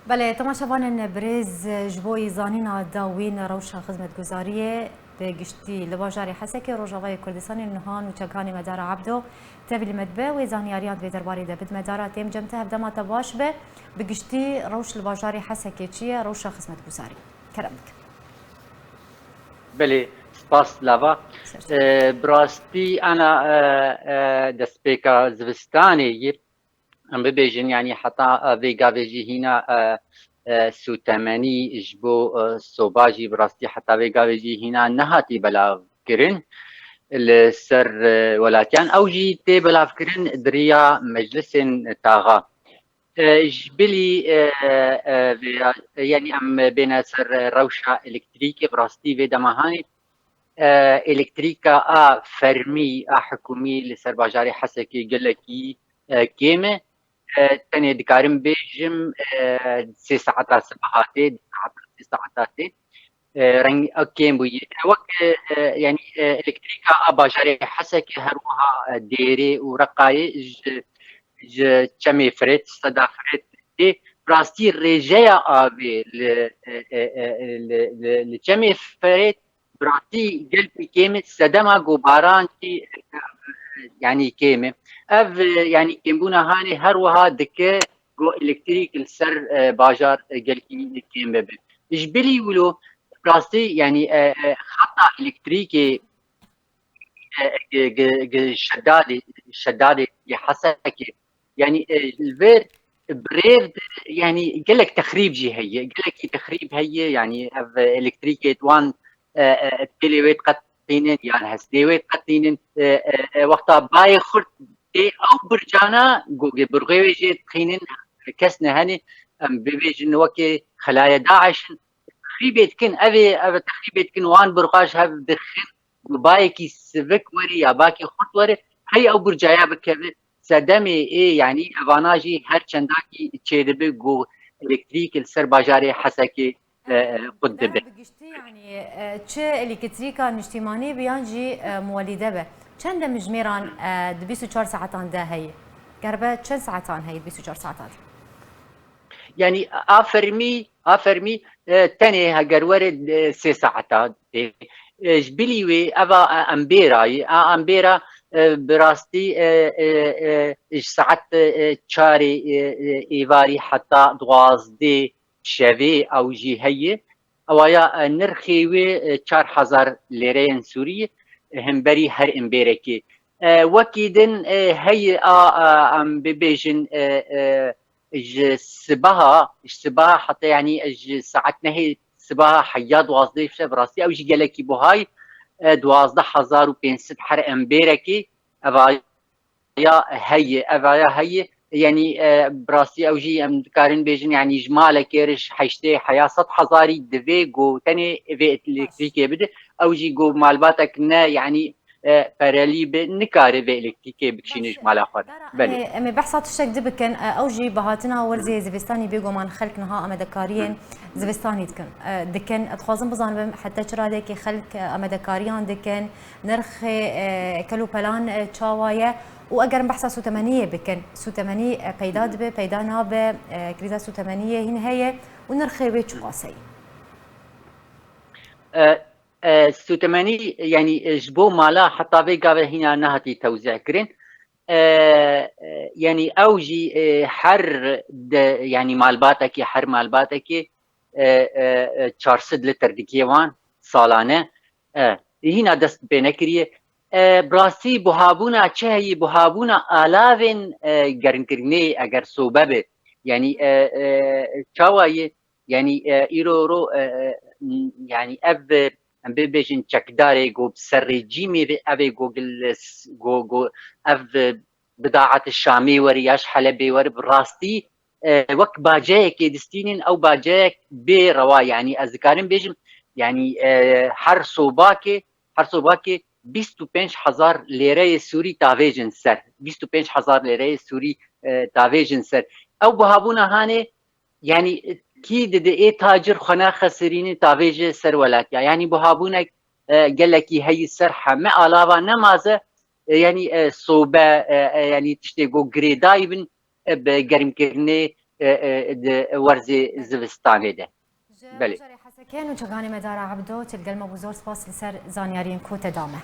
بله تماشاوان برز جبوی زانینا داوین روشا خدمت گزاریه به گشتی لباجاری حسکی روجاوای کردستان نهان و چکانی مدار عبدو تبلی مدبه و زانیاریان به درباری دبد مدارا تیم جمته هفدما تباش به گشتی روش لباجاری حسکی چیه روشا خدمت گزاری کرمک بله سپاس لاوا براستی انا دسپیکا زوستانی ام ببیجن يعني حتى فيجا فيجي هنا سوتماني جبو صوباجي براستي حتى فيجا فيجي هنا نهاتي بلا فكرن السر ولاتيان او جي تي بلا فكرن دريا مجلس تاغا جبلي يعني ام بين سر روشة الكتريكي براستي في دمهاني الكتريكا فرمي حكومي لسر باجاري حسكي قلكي كيمه تاني دكارم بيجم 3 ساعات صباحاتي 3 ساعات رنگ اوكي بوي وقت يعني الكتريكا باجاري حسك هروها ديري ورقاي ج چمي فريت صدا فريت دي براستي رجايا ابي ل چمي فريت براستي قلبي كيمت صدما غباران يعني كيمه اف يعني كيمبونا هاني هروها دكه جو الكتريك السر باجار قلكي كيمه جبلي ولو بلاستي يعني خطا الكتريكي شدادي يحسك يعني الفير برير يعني قال لك تخريب جي هي قال لك تخريب هي يعني الكتريكيت وان تيليويت قد تينين يعني هسديويت قد تينين وقتها باي خرط دي او برجانا برغيوي جي تخينين كسنا هني بيجن وكي خلايا داعش تخريبيت كن ابي تخريبيت كن وان برقاش هاف دخن بايكي سفك وري يا باكي خرط وري هي او برجايا بكبه سدمي ايه يعني افاناجي هر چنداكي تشيدبه جو الكتريك السر باجاري حسكي قدبه بگشتی يعني چه الکتریکا نشتیمانی بیانجی مولده به چند مجمیران 24 ساعتان ده هی گربه چند ساعتان هی 24 ساعتات يعني افرمي تاني هاجر ورد 3 ساعات جبلي وي افا امبيرا براستي ساعت چاري ايواري حتى دوازدي شوي او جي هي اوايا نرخي وي 4000 ليرين سوري همبري هر امبيركي وكيدن هي ام ببيجن السباها حتى يعني ساعتنا هي سباها حيا دوازده في براسي او جي قالكي بوهاي 12500 حر امبيركي افايا هي يعني براسي او جي ام دكارن بيجن يعني جماله كيرش حيشتي حيا 100,000 دفي جو تاني في الكتريكي بده او جي جو مالباتك يعني بارالي نكاري في الكتريكي بكشينج مال اخر بله امی بحثات شک دبکن اوجی بهاتنا ورزی زوستانی بیگو من خلق نها امدکاریان زوستانی دکن دکن اتخوازم بزنم حتی چرا دکی خلق امدکاریان دکن نرخ کلو پلان چاوایه و اگر بحثا سوتمانیه بکن سوتمانی پیدا دبه پیدا نابه کریزا سوتمانیه هین هیه و نرخ به چقاسی سوتماني يعني جبو مالا حتى في قابل هنا نهتي توزيع كرين يعني اوجي حر يعني مالباتك حر مالباتك 400 لتر دكيوان سالانه هنا دست بنكريه براسي بوهابونا چهي بوهابونا آلاوين گرنكرني اگر صوبه يعني چاواي يعني ايرو يعني اب ام بيجن چکداري جو بسري جيمي ابي جوجل جو اف بضاعة الشامي ورياش حلبي ور براستي وك باجاك دستينين او باجاك بروا يعني اذكارين بيجم يعني حر صوباكي 25,000 ليره سوري تافيجن سر 25,000 ليره سوري تافيجن سر او بهابونا هاني يعني كي دي اي تاجر خنا خسرين تافيج سر ولات يعني بهابونا قال لك هي السرحه ما الاوا نمازه يعني صوبه يعني تشتي جو جريدايبن بگرم کرنه ورزي زوستاني ده بله بجاري حسكين وشغاني مدارا عبدو تلقى المبوزور سباس لسر زانيارين كوتا دامه